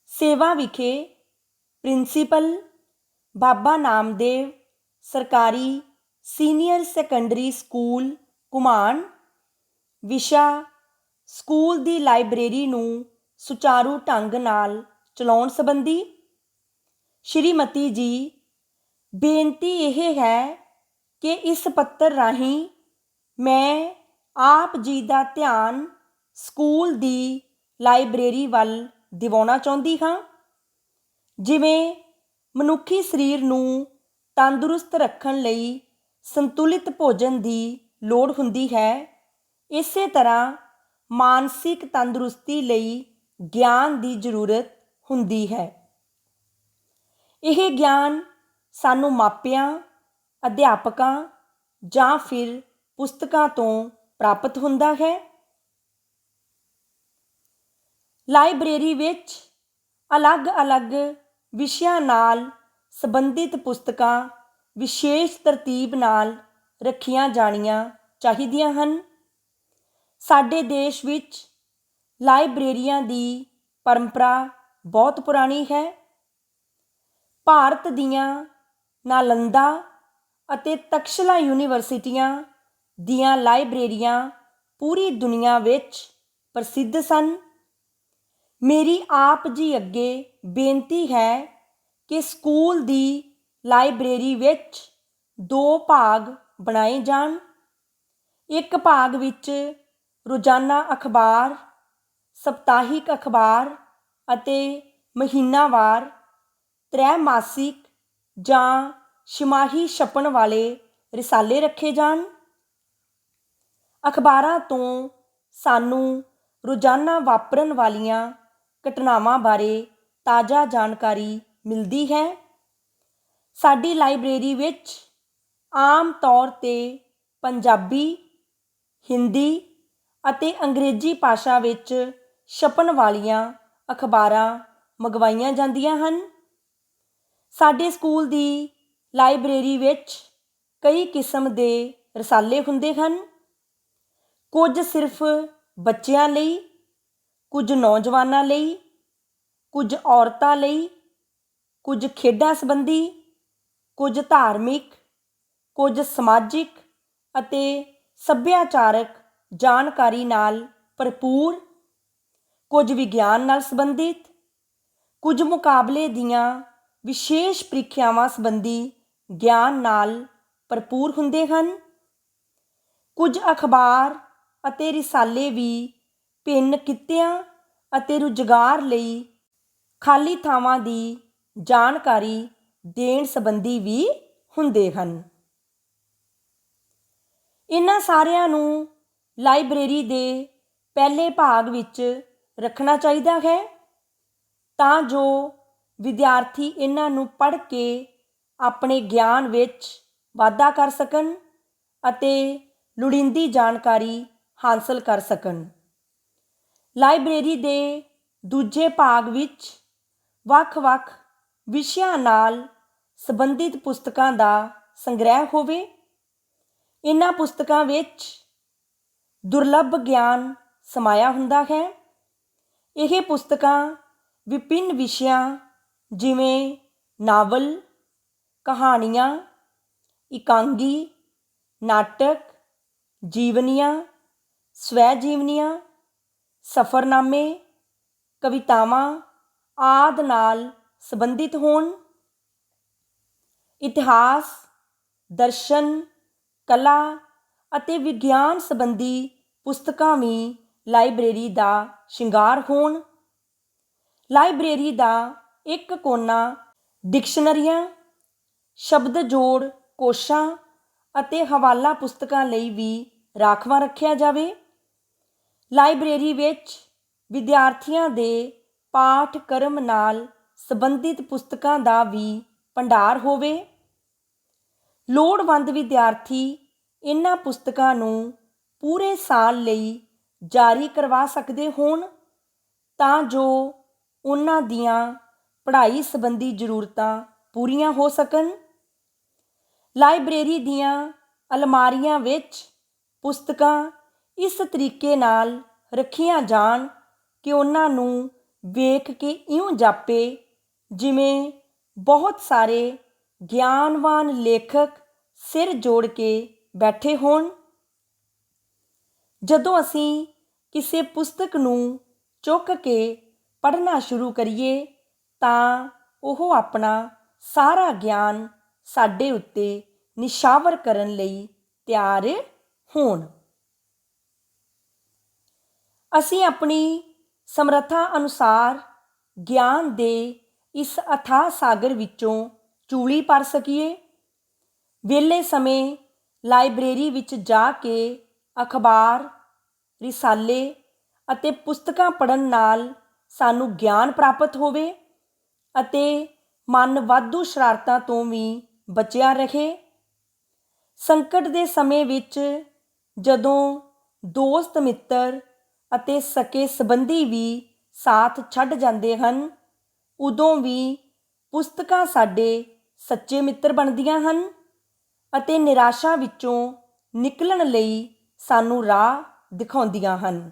ਸੇਵਾ ਵਿਖੇ ਪ੍ਰਿੰਸੀਪਲ ਬਾਬਾ ਨਾਮਦੇਵ ਸਰਕਾਰੀ ਸੀਨੀਅਰ ਸੈਕੰਡਰੀ ਸਕੂਲ ਘੁਮਾਣ। ਵਿਸ਼ਾ ਸਕੂਲ ਦੀ ਲਾਇਬ੍ਰੇਰੀ ਨੂੰ ਸੁਚਾਰੂ ਢੰਗ ਨਾਲ ਚਲਾਉਣ ਸੰਬੰਧੀ। ਸ਼੍ਰੀਮਤੀ ਜੀ, ਬੇਨਤੀ ਇਹ ਹੈ ਕਿ ਇਸ ਪੱਤਰ ਰਾਹੀਂ ਮੈਂ ਆਪ ਜੀ ਦਾ ਧਿਆਨ ਸਕੂਲ ਦੀ ਲਾਇਬ੍ਰੇਰੀ ਵੱਲ ਦਿਵਾਉਣਾ ਚਾਹੁੰਦੀ ਹਾਂ। ਜਿਵੇਂ ਮਨੁੱਖੀ ਸਰੀਰ ਨੂੰ ਤੰਦਰੁਸਤ ਰੱਖਣ ਲਈ ਸੰਤੁਲਿਤ ਭੋਜਨ ਦੀ ਲੋੜ ਹੁੰਦੀ ਹੈ, ਇਸੇ ਤਰ੍ਹਾਂ ਮਾਨਸਿਕ ਤੰਦਰੁਸਤੀ ਲਈ ਗਿਆਨ ਦੀ ਜ਼ਰੂਰਤ ਹੁੰਦੀ ਹੈ। ਇਹ ਗਿਆਨ ਸਾਨੂੰ ਮਾਪਿਆਂ, ਅਧਿਆਪਕਾਂ ਜਾਂ ਫਿਰ ਪੁਸਤਕਾਂ ਤੋਂ ਪ੍ਰਾਪਤ ਹੁੰਦਾ ਹੈ। ਲਾਇਬ੍ਰੇਰੀ ਵਿੱਚ ਅਲੱਗ-ਅਲੱਗ ਵਿਸ਼ਿਆਂ ਨਾਲ ਸੰਬੰਧਿਤ ਪੁਸਤਕਾਂ ਵਿਸ਼ੇਸ਼ ਤਰਤੀਬ ਨਾਲ ਰੱਖੀਆਂ ਜਾਣੀਆਂ ਚਾਹੀਦੀਆਂ ਹਨ। ਸਾਡੇ ਦੇਸ਼ ਵਿੱਚ ਲਾਇਬ੍ਰੇਰੀਆਂ ਦੀ ਪਰੰਪਰਾ ਬਹੁਤ ਪੁਰਾਣੀ ਹੈ। ਭਾਰਤ ਦੀਆਂ ਨਾਲੰਦਾ ਅਤੇ ਤਕਸ਼ਲਾ ਯੂਨੀਵਰਸਿਟੀਆਂ ਦੀਆਂ ਲਾਇਬ੍ਰੇਰੀਆਂ ਪੂਰੀ ਦੁਨੀਆ ਵਿੱਚ ਪ੍ਰਸਿੱਧ ਸਨ। ਮੇਰੀ ਆਪ ਜੀ ਅੱਗੇ ਬੇਨਤੀ ਹੈ ਕਿ ਸਕੂਲ ਦੀ ਲਾਇਬ੍ਰੇਰੀ ਵਿੱਚ 2 ਭਾਗ ਬਣਾਏ ਜਾਣ। ਇੱਕ ਭਾਗ ਵਿੱਚ ਰੋਜ਼ਾਨਾ ਅਖਬਾਰ, ਸਪਤਾਹਿਕ ਅਖਬਾਰ ਅਤੇ ਮਹੀਨਾਵਾਰ, ਤ੍ਰੈਮਾਸਿਕ ਜਾਂ ਛਿਮਾਹੀ ਛਪਣ ਵਾਲੇ ਰਿਸਾਲੇ ਰੱਖੇ ਜਾਣ। ਅਖਬਾਰਾਂ ਤੋਂ ਸਾਨੂੰ ਰੋਜ਼ਾਨਾ ਵਾਪਰਨ ਵਾਲੀਆਂ ਘਟਨਾਵਾਂ ਬਾਰੇ ਤਾਜ਼ਾ ਜਾਣਕਾਰੀ ਮਿਲਦੀ ਹੈ। ਸਾਡੀ ਲਾਇਬ੍ਰੇਰੀ ਵਿੱਚ ਆਮ ਤੌਰ 'ਤੇ ਪੰਜਾਬੀ, ਹਿੰਦੀ ਅਤੇ ਅੰਗਰੇਜ਼ੀ ਭਾਸ਼ਾ ਵਿੱਚ ਛਪਣ ਵਾਲੀਆਂ ਅਖਬਾਰਾਂ ਮੰਗਵਾਈਆਂ ਜਾਂਦੀਆਂ ਹਨ। ਸਾਡੇ ਸਕੂਲ ਦੀ ਲਾਇਬ੍ਰੇਰੀ ਵਿੱਚ ਕਈ ਕਿਸਮ ਦੇ ਰਸਾਲੇ ਹੁੰਦੇ ਹਨ। ਕੁਝ ਸਿਰਫ ਬੱਚਿਆਂ ਲਈ, ਕੁਝ ਨੌਜਵਾਨਾਂ ਲਈ, ਕੁਝ ਔਰਤਾਂ ਲਈ, ਕੁਝ ਖੇਡਾਂ ਸੰਬੰਧੀ, ਕੁਝ ਧਾਰਮਿਕ, ਕੁਝ ਸਮਾਜਿਕ ਅਤੇ ਸੱਭਿਆਚਾਰਕ ਜਾਣਕਾਰੀ ਨਾਲ ਭਰਪੂਰ, ਕੁਝ ਵਿਗਿਆਨ ਨਾਲ ਸੰਬੰਧਿਤ, ਕੁਝ ਮੁਕਾਬਲੇ ਦੀਆਂ ਵਿਸ਼ੇਸ਼ ਪ੍ਰੀਖਿਆਵਾਂ ਸੰਬੰਧੀ ਗਿਆਨ ਨਾਲ ਭਰਪੂਰ ਹੁੰਦੇ ਹਨ। ਕੁਝ ਅਖਬਾਰ ਅਤੇ ਰਿਸਾਲੇ ਵੀ ਭਿੰਨ ਕਿੱਤਿਆਂ ਅਤੇ ਰੁਜ਼ਗਾਰ ਲਈ ਖਾਲੀ ਥਾਵਾਂ ਦੀ ਜਾਣਕਾਰੀ ਦੇਣ ਸੰਬੰਧੀ ਵੀ ਹੁੰਦੇ ਹਨ। ਇਹਨਾਂ ਸਾਰਿਆਂ ਨੂੰ ਲਾਇਬ੍ਰੇਰੀ ਦੇ ਪਹਿਲੇ ਭਾਗ ਵਿੱਚ ਰੱਖਣਾ ਚਾਹੀਦਾ ਹੈ ਤਾਂ ਜੋ ਵਿਦਿਆਰਥੀ ਇਹਨਾਂ ਨੂੰ ਪੜ੍ਹ ਕੇ ਆਪਣੇ ਗਿਆਨ ਵਿੱਚ ਵਾਧਾ ਕਰ ਸਕਣ ਅਤੇ ਲੋੜੀਂਦੀ ਜਾਣਕਾਰੀ ਹਾਸਲ ਕਰ ਸਕਣ। ਲਾਇਬ੍ਰੇਰੀ ਦੇ ਦੂਜੇ ਭਾਗ ਵਿੱਚ ਵੱਖ-ਵੱਖ ਵਿਸ਼ਿਆਂ ਨਾਲ ਸੰਬੰਧਿਤ ਪੁਸਤਕਾਂ ਦਾ ਸੰਗ੍ਰਹਿ ਹੋਵੇ। ਇਹਨਾਂ ਪੁਸਤਕਾਂ ਵਿੱਚ ਦੁਰਲੱਭ ਗਿਆਨ ਸਮਾਇਆ ਹੁੰਦਾ ਹੈ। ਇਹ ਪੁਸਤਕਾਂ ਵਿਭਿੰਨ ਵਿਸ਼ਿਆਂ ਜਿਵੇਂ ਨਾਵਲ, ਕਹਾਣੀਆਂ, ਇਕਾਂਗੀ, ਨਾਟਕ, ਜੀਵਨੀਆਂ, ਸਵੈ ਜੀਵਨੀਆਂ, ਸਫ਼ਰਨਾਮੇ, ਕਵਿਤਾਵਾਂ ਆਦਿ ਨਾਲ ਸੰਬੰਧਿਤ ਹੋਣ। ਇਤਿਹਾਸ, ਦਰਸ਼ਨ, ਕਲਾ ਅਤੇ ਵਿਗਿਆਨ ਸੰਬੰਧੀ ਪੁਸਤਕਾਂ ਵੀ ਲਾਇਬ੍ਰੇਰੀ ਦਾ ਸ਼ਿੰਗਾਰ ਹੋਣ। ਲਾਇਬ੍ਰੇਰੀ ਦਾ ਇੱਕ ਕੋਨਾ ਡਿਕਸ਼ਨਰੀਆਂ, ਸ਼ਬਦ ਜੋੜ ਕੋਸ਼ਾਂ ਅਤੇ ਹਵਾਲਾ ਪੁਸਤਕਾਂ ਲਈ ਵੀ ਰਾਖਵਾਂ ਰੱਖਿਆ ਜਾਵੇ। ਲਾਇਬ੍ਰੇਰੀ ਵਿੱਚ ਵਿਦਿਆਰਥੀਆਂ ਦੇ ਪਾਠਕ੍ਰਮ ਨਾਲ ਸੰਬੰਧਿਤ ਪੁਸਤਕਾਂ ਦਾ ਵੀ ਭੰਡਾਰ ਹੋਵੇ। ਲੋੜਵੰਦ ਵਿਦਿਆਰਥੀ ਇਹਨਾਂ ਪੁਸਤਕਾਂ ਨੂੰ ਪੂਰੇ ਸਾਲ ਲਈ ਜਾਰੀ ਕਰਵਾ ਸਕਦੇ ਹੋਣ ਤਾਂ ਜੋ ਉਹਨਾਂ ਦੀਆਂ ਪੜ੍ਹਾਈ ਸੰਬੰਧੀ ਜ਼ਰੂਰਤਾਂ ਪੂਰੀਆਂ ਹੋ ਸਕਣ। ਲਾਇਬ੍ਰੇਰੀ ਦੀਆਂ ਅਲਮਾਰੀਆਂ ਵਿੱਚ ਪੁਸਤਕਾਂ ਇਸ ਤਰੀਕੇ ਨਾਲ ਰੱਖੀਆਂ ਜਾਣ ਕਿ ਉਹਨਾਂ ਨੂੰ ਵੇਖ ਕੇ ਇਉਂ ਜਾਪੇ ਜਿਵੇਂ ਬਹੁਤ ਸਾਰੇ ਗਿਆਨਵਾਨ ਲੇਖਕ ਸਿਰ ਜੋੜ ਕੇ ਬੈਠੇ ਹੋਣ। ਜਦੋਂ ਅਸੀਂ ਕਿਸੇ ਪੁਸਤਕ ਨੂੰ ਚੁੱਕ ਕੇ ਪੜ੍ਹਨਾ ਸ਼ੁਰੂ ਕਰੀਏ ਤਾਂ ਉਹ ਆਪਣਾ ਸਾਰਾ ਗਿਆਨ ਸਾਡੇ ਉੱਤੇ ਨਿਸ਼ਾਵਰ ਕਰਨ ਲਈ ਤਿਆਰ ਹੋਣ। ਅਸੀਂ ਆਪਣੀ ਸਮਰੱਥਾ ਅਨੁਸਾਰ ਗਿਆਨ ਦੇ ਇਸ ਅਥਾਹ ਸਾਗਰ ਵਿੱਚੋਂ ਚੂਲੀ ਭਰ ਸਕੀਏ। ਵਿਹਲੇ ਸਮੇਂ ਲਾਇਬ੍ਰੇਰੀ ਵਿੱਚ ਜਾ ਕੇ ਅਖਬਾਰ, ਰਿਸਾਲੇ ਅਤੇ ਪੁਸਤਕਾਂ ਪੜ੍ਹਨ ਨਾਲ ਸਾਨੂੰ ਗਿਆਨ ਪ੍ਰਾਪਤ ਹੋਵੇ ਅਤੇ ਮਨ ਵਾਧੂ ਸ਼ਰਾਰਤਾਂ ਤੋਂ ਵੀ ਬਚਿਆ ਰਹੇ। ਸੰਕਟ ਦੇ ਸਮੇਂ ਵਿੱਚ ਜਦੋਂ ਦੋਸਤ ਮਿੱਤਰ ਅਤੇ ਸਕੇ ਸੰਬੰਧੀ ਵੀ ਸਾਥ ਛੱਡ ਜਾਂਦੇ ਹਨ, ਉਦੋਂ ਵੀ ਪੁਸਤਕਾਂ ਸਾਡੇ ਸੱਚੇ ਮਿੱਤਰ ਬਣਦੀਆਂ ਹਨ ਅਤੇ ਨਿਰਾਸ਼ਾ ਵਿੱਚੋਂ ਨਿਕਲਣ ਲਈ ਸਾਨੂੰ ਰਾਹ ਦਿਖਾਉਂਦੀਆਂ ਹਨ।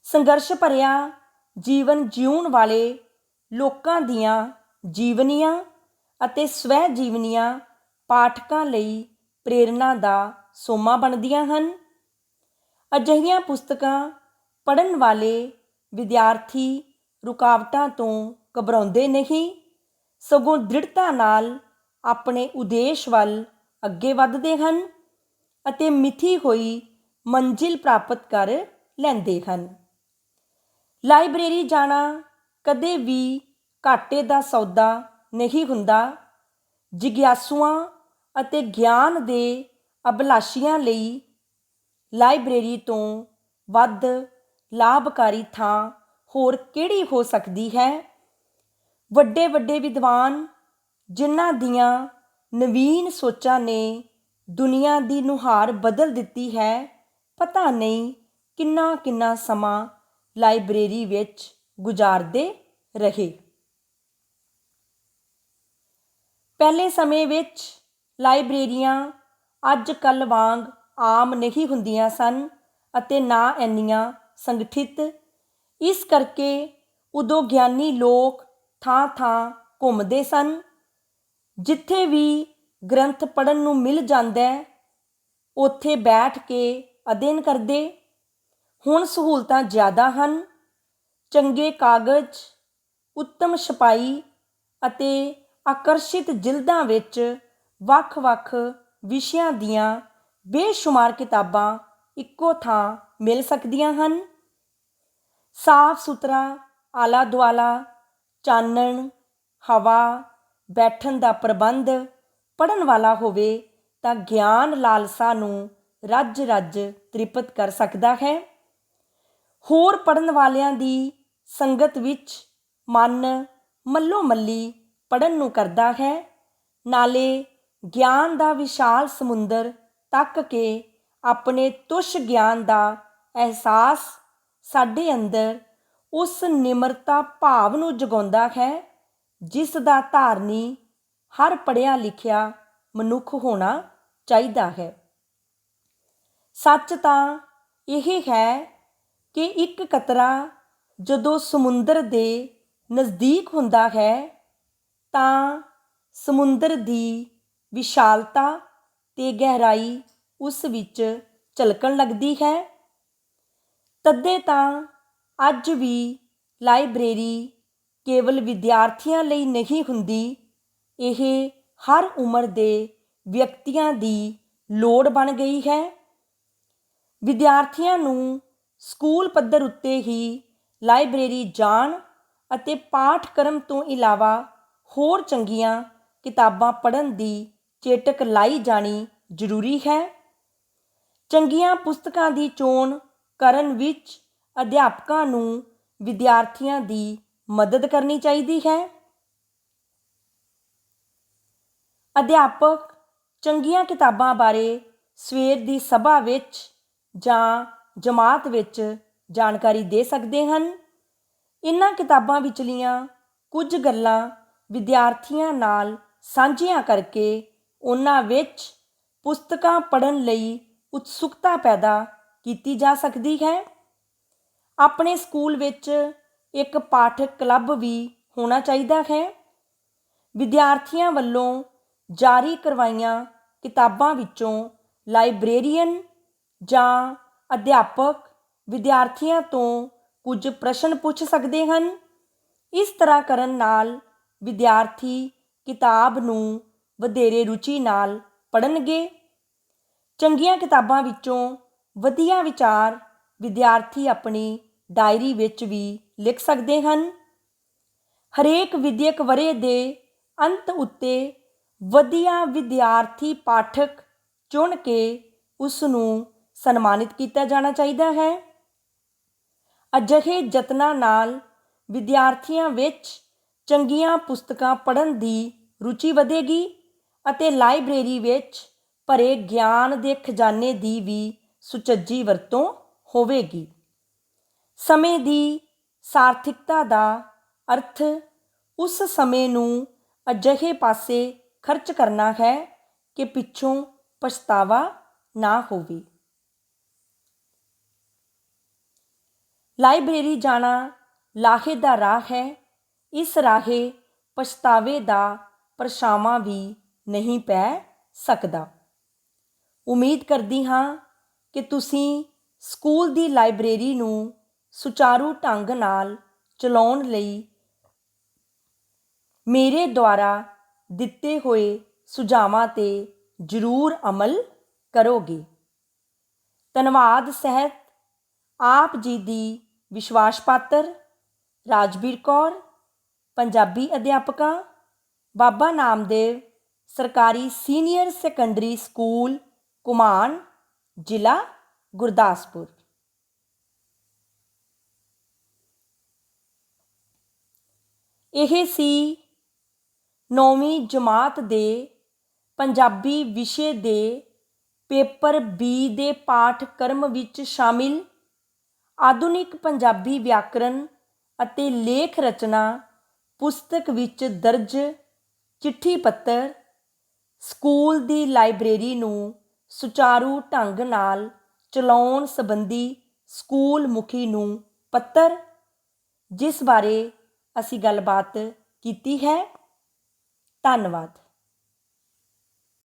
ਸੰਘਰਸ਼ ਭਰਿਆ ਜੀਵਨ ਜਿਉਣ ਵਾਲੇ ਲੋਕਾਂ ਦੀਆਂ ਜੀਵਨੀਆਂ ਅਤੇ ਸਵੈ ਜੀਵਨੀਆਂ ਪਾਠਕਾਂ ਲਈ ਪ੍ਰੇਰਨਾ ਦਾ ਸੋਮਾ ਬਣਦੀਆਂ ਹਨ। ਅਜਿਹੀਆਂ ਪੁਸਤਕਾਂ ਪੜ੍ਹਨ ਵਾਲੇ ਵਿਦਿਆਰਥੀ ਰੁਕਾਵਟਾਂ ਤੋਂ ਘਬਰਾਉਂਦੇ ਨਹੀਂ, ਸਗੋਂ ਦ੍ਰਿੜਤਾ ਨਾਲ ਆਪਣੇ ਉਦੇਸ਼ ਵੱਲ ਅੱਗੇ ਵੱਧਦੇ ਹਨ ਅਤੇ ਮਿਥੀ ਹੋਈ ਮੰਜ਼ਿਲ ਪ੍ਰਾਪਤ ਕਰ ਲੈਂਦੇ ਹਨ। ਲਾਇਬ੍ਰੇਰੀ ਜਾਣਾ ਕਦੇ ਵੀ ਘਾਟੇ ਦਾ ਸੌਦਾ ਨਹੀਂ ਹੁੰਦਾ। ਜਿਗਿਆਸੂਆਂ ਅਤੇ ਗਿਆਨ ਦੇ ਅਭਿਲਾਸ਼ੀਆਂ ਲਈ ਲਾਇਬ੍ਰੇਰੀ ਤੋਂ ਵੱਧ ਲਾਭਕਾਰੀ ਥਾਂ ਹੋਰ ਕਿਹੜੀ ਹੋ ਸਕਦੀ ਹੈ। ਵੱਡੇ ਵੱਡੇ ਵਿਦਵਾਨ ਜਿਨ੍ਹਾਂ ਦੀਆਂ ਨਵੀਨ ਸੋਚਾਂ ਨੇ ਦੁਨੀਆ ਦੀ ਨੁਹਾਰ ਬਦਲ ਦਿੱਤੀ ਹੈ, ਪਤਾ ਨਹੀਂ ਕਿੰਨਾ ਕਿੰਨਾ ਸਮਾਂ ਲਾਇਬ੍ਰੇਰੀ ਵਿੱਚ ਗੁਜ਼ਾਰਦੇ ਰਹੇ। ਪਹਿਲੇ ਸਮੇਂ ਵਿੱਚ ਲਾਇਬ੍ਰੇਰੀਆਂ ਅੱਜ ਕੱਲ੍ਹ ਵਾਂਗ ਆਮ ਨਹੀਂ ਹੁੰਦੀਆਂ ਸਨ ਅਤੇ ਨਾ ਇੰਨੀਆਂ ਸੰਗਠਿਤ। ਇਸ ਕਰਕੇ ਉਦੋਂ ਗਿਆਨੀ ਲੋਕ ਥਾਂ ਥਾਂ ਘੁੰਮਦੇ ਸਨ। ਜਿੱਥੇ ਵੀ ਗ੍ਰੰਥ ਪੜ੍ਹਨ ਨੂੰ ਮਿਲ ਜਾਂਦਾ ਉੱਥੇ ਬੈਠ ਕੇ ਅਧਿਐਨ ਕਰਦੇ। ਹੁਣ ਸਹੂਲਤਾਂ ਜ਼ਿਆਦਾ ਹਨ। ਚੰਗੇ ਕਾਗਜ਼, ਉੱਤਮ ਛਪਾਈ ਅਤੇ ਆਕਰਸ਼ਿਤ ਜਿਲਦਾਂ ਵਿੱਚ ਵੱਖ-ਵੱਖ ਵਿਸ਼ਿਆਂ ਦੀਆਂ ਬੇਸ਼ੁਮਾਰ ਕਿਤਾਬਾਂ ਇੱਕੋ ਥਾਂ ਮਿਲ ਸਕਦੀਆਂ ਹਨ। ਸਾਫ਼ ਸੁਥਰਾ ਆਲਾ ਦੁਆਲਾ, ਚਾਨਣ, ਹਵਾ, ਬੈਠਣ ਦਾ ਪ੍ਰਬੰਧ ਪੜ੍ਹਨ ਵਾਲਾ ਹੋਵੇ ਤਾਂ ਗਿਆਨ ਲਾਲਸਾ ਨੂੰ ਰੱਜ ਰੱਜ ਤ੍ਰਿਪਤ ਕਰ ਸਕਦਾ ਹੈ। ਹੋਰ ਪੜ੍ਹਨ ਵਾਲਿਆਂ ਦੀ ਸੰਗਤ ਵਿੱਚ ਮਨ ਮੱਲੋ ਮੱਲੀ ਪੜ੍ਹਨ ਨੂੰ ਕਰਦਾ ਹੈ। ਨਾਲੇ ਗਿਆਨ ਦਾ ਵਿਸ਼ਾਲ ਸਮੁੰਦਰ ਤੱਕ ਕੇ ਆਪਣੇ ਤੁੱਛ ਗਿਆਨ ਦਾ ਅਹਿਸਾਸ ਸਾਡੇ ਅੰਦਰ ਉਸ ਨਿਮਰਤਾ ਭਾਵ ਨੂੰ ਜਗਾਉਂਦਾ ਹੈ ਜਿਸ ਦਾ ਧਾਰਨੀ ਹਰ ਪੜ੍ਹਿਆ ਲਿਖਿਆ ਮਨੁੱਖ ਹੋਣਾ ਚਾਹੀਦਾ ਹੈ। ਸੱਚ ਤਾਂ ਇਹ ਹੈ ਕਿ ਇੱਕ ਕਤਰਾ ਜਦੋਂ ਸਮੁੰਦਰ ਦੇ ਨਜ਼ਦੀਕ ਹੁੰਦਾ ਹੈ ਤਾਂ ਸਮੁੰਦਰ ਦੀ ਵਿਸ਼ਾਲਤਾ ਤੇ ਗਹਿਰਾਈ ਉਸ ਵਿੱਚ ਝਲਕਣ ਲੱਗਦੀ ਹੈ। ਤਦੇ ਤਾਂ ਅੱਜ ਵੀ ਲਾਇਬ੍ਰੇਰੀ ਕੇਵਲ ਵਿਦਿਆਰਥੀਆਂ ਲਈ ਨਹੀਂ ਹੁੰਦੀ, ਇਹ ਹਰ ਉਮਰ ਦੇ ਵਿਅਕਤੀਆਂ ਦੀ ਲੋੜ ਬਣ ਗਈ ਹੈ। ਵਿਦਿਆਰਥੀਆਂ ਨੂੰ ਸਕੂਲ ਪੱਧਰ ਉੱਤੇ ਹੀ ਲਾਇਬ੍ਰੇਰੀ ਜਾਣ ਅਤੇ ਪਾਠਕ੍ਰਮ ਤੋਂ ਇਲਾਵਾ ਹੋਰ ਚੰਗੀਆਂ ਕਿਤਾਬਾਂ ਪੜ੍ਹਨ ਦੀ ਚੇਟਕ ਲਾਈ ਜਾਣੀ ਜ਼ਰੂਰੀ ਹੈ। ਚੰਗੀਆਂ ਪੁਸਤਕਾਂ ਦੀ ਚੋਣ ਕਰਨ ਵਿੱਚ ਅਧਿਆਪਕਾਂ ਨੂੰ ਵਿਦਿਆਰਥੀਆਂ ਦੀ ਮਦਦ ਕਰਨੀ ਚਾਹੀਦੀ ਹੈ। ਅਧਿਆਪਕ ਚੰਗੀਆਂ ਕਿਤਾਬਾਂ ਬਾਰੇ ਸਵੇਰ ਦੀ ਸਭਾ ਵਿੱਚ ਜਾਂ ਜਮਾਤ ਵਿੱਚ ਜਾਣਕਾਰੀ ਦੇ ਸਕਦੇ ਹਨ। ਇਨ੍ਹਾਂ ਕਿਤਾਬਾਂ ਵਿਚਲੀਆਂ ਕੁਝ ਗੱਲਾਂ ਵਿਦਿਆਰਥੀਆਂ ਨਾਲ ਸਾਂਝੀਆਂ ਕਰਕੇ ਉਹਨਾਂ ਵਿੱਚ ਪੁਸਤਕਾਂ ਪੜ੍ਹਨ ਲਈ ਉਤਸੁਕਤਾ ਪੈਦਾ ਕੀਤੀ ਜਾ ਸਕਦੀ ਹੈ। ਆਪਣੇ ਸਕੂਲ ਵਿੱਚ ਇੱਕ ਪਾਠਕ ਕਲੱਬ ਵੀ ਹੋਣਾ ਚਾਹੀਦਾ ਹੈ। ਵਿਦਿਆਰਥੀਆਂ ਵੱਲੋਂ ਜਾਰੀ ਕਰਵਾਈਆਂ ਕਿਤਾਬਾਂ ਵਿੱਚੋਂ ਲਾਇਬ੍ਰੇਰੀਅਨ ਜਾਂ ਅਧਿਆਪਕ ਵਿਦਿਆਰਥੀਆਂ ਤੋਂ ਕੁਝ ਪ੍ਰਸ਼ਨ ਪੁੱਛ ਸਕਦੇ ਹਨ। ਇਸ ਤਰ੍ਹਾਂ ਕਰਨ ਨਾਲ ਵਿਦਿਆਰਥੀ ਕਿਤਾਬ ਨੂੰ ਵਧੇਰੇ ਰੁਚੀ ਨਾਲ ਪੜ੍ਹਨਗੇ। ਚੰਗੀਆਂ ਕਿਤਾਬਾਂ ਵਿੱਚੋਂ ਵਧੀਆ ਵਿਚਾਰ ਵਿਦਿਆਰਥੀ ਆਪਣੀ ਡਾਇਰੀ ਵਿੱਚ ਵੀ ਲਿਖ ਸਕਦੇ ਹਨ। ਹਰੇਕ ਵਿਦਿਅਕ ਵਰ੍ਹੇ ਦੇ ਅੰਤ ਉੱਤੇ ਵਧੀਆ ਵਿਦਿਆਰਥੀ ਪਾਠਕ ਚੁਣ ਕੇ ਉਸ ਨੂੰ ਸਨਮਾਨਿਤ ਕੀਤਾ ਜਾਣਾ ਚਾਹੀਦਾ ਹੈ। ਅਜਿਹੇ ਯਤਨਾਂ ਨਾਲ ਵਿਦਿਆਰਥੀਆਂ ਵਿੱਚ ਚੰਗੀਆਂ ਪੁਸਤਕਾਂ ਪੜ੍ਹਨ ਦੀ ਰੁਚੀ ਵਧੇਗੀ ਅਤੇ ਲਾਇਬ੍ਰੇਰੀ ਵਿੱਚ ਭਰੇ ਗਿਆਨ ਦੇ ਖਜ਼ਾਨੇ ਦੀ ਵੀ ਸੁਚੱਜੀ ਵਰਤੋਂ ਹੋਵੇਗੀ। ਸਮੇਂ ਦੀ ਸਾਰਥਿਕਤਾ ਦਾ ਅਰਥ ਉਸ ਸਮੇਂ ਨੂੰ ਅਜਿਹੇ ਪਾਸੇ ਖਰਚ ਕਰਨਾ ਹੈ ਕਿ ਪਿੱਛੋਂ ਪਛਤਾਵਾ ਨਾ ਹੋਵੇ। ਲਾਇਬ੍ਰੇਰੀ ਜਾਣਾ ਲਾਹੇ ਦਾ ਰਾਹ ਹੈ। ਇਸ ਰਾਹੇ ਪਛਤਾਵੇ ਦਾ ਪਰਛਾਵਾਂ ਵੀ ਨਹੀਂ ਪੈ ਸਕਦਾ। ਉਮੀਦ ਕਰਦੀ ਹਾਂ ਕਿ ਤੁਸੀਂ ਸਕੂਲ ਦੀ ਲਾਇਬ੍ਰੇਰੀ ਨੂੰ ਸੁਚਾਰੂ ਢੰਗ ਨਾਲ ਚਲਾਉਣ ਲਈ ਮੇਰੇ ਦੁਆਰਾ ਦਿੱਤੇ ਹੋਏ ਸੁਝਾਵਾਂ 'ਤੇ ਜ਼ਰੂਰ ਅਮਲ ਕਰੋਗੇ। ਧੰਨਵਾਦ ਸਹਿਤ ਆਪ ਜੀ ਦੀ ਵਿਸ਼ਵਾਸ ਪਾਤਰ ਰਾਜਵੀਰ ਕੌਰ, ਪੰਜਾਬੀ ਅਧਿਆਪਕਾ, ਬਾਬਾ ਨਾਮਦੇਵ ਸਰਕਾਰੀ ਸੀਨੀਅਰ ਸੈਕੰਡਰੀ ਸਕੂਲ, ਘੁਮਾਣ, ਜ਼ਿਲ੍ਹਾ ਗੁਰਦਾਸਪੁਰ। ਇਹ ਸੀ 9ਵੀਂ ਜਮਾਤ ਦੇ ਪੰਜਾਬੀ ਵਿਸ਼ੇ ਦੇ ਪੇਪਰ B ਦੇ ਪਾਠਕ੍ਰਮ ਵਿੱਚ ਸ਼ਾਮਿਲ ਆਧੁਨਿਕ ਪੰਜਾਬੀ ਵਿਆਕਰਨ ਅਤੇ ਲੇਖ ਰਚਨਾ ਪੁਸਤਕ ਵਿੱਚ ਦਰਜ ਚਿੱਠੀ ਪੱਤਰ ਸਕੂਲ ਦੀ ਲਾਇਬ੍ਰੇਰੀ ਨੂੰ ਸੁਚਾਰੂ ਢੰਗ ਨਾਲ ਚਲਾਉਣ ਸੰਬੰਧੀ ਸਕੂਲ ਮੁਖੀ ਨੂੰ ਪੱਤਰ, ਜਿਸ ਬਾਰੇ ਅਸੀਂ ਗੱਲਬਾਤ ਕੀਤੀ ਹੈ। ਧੰਨਵਾਦ।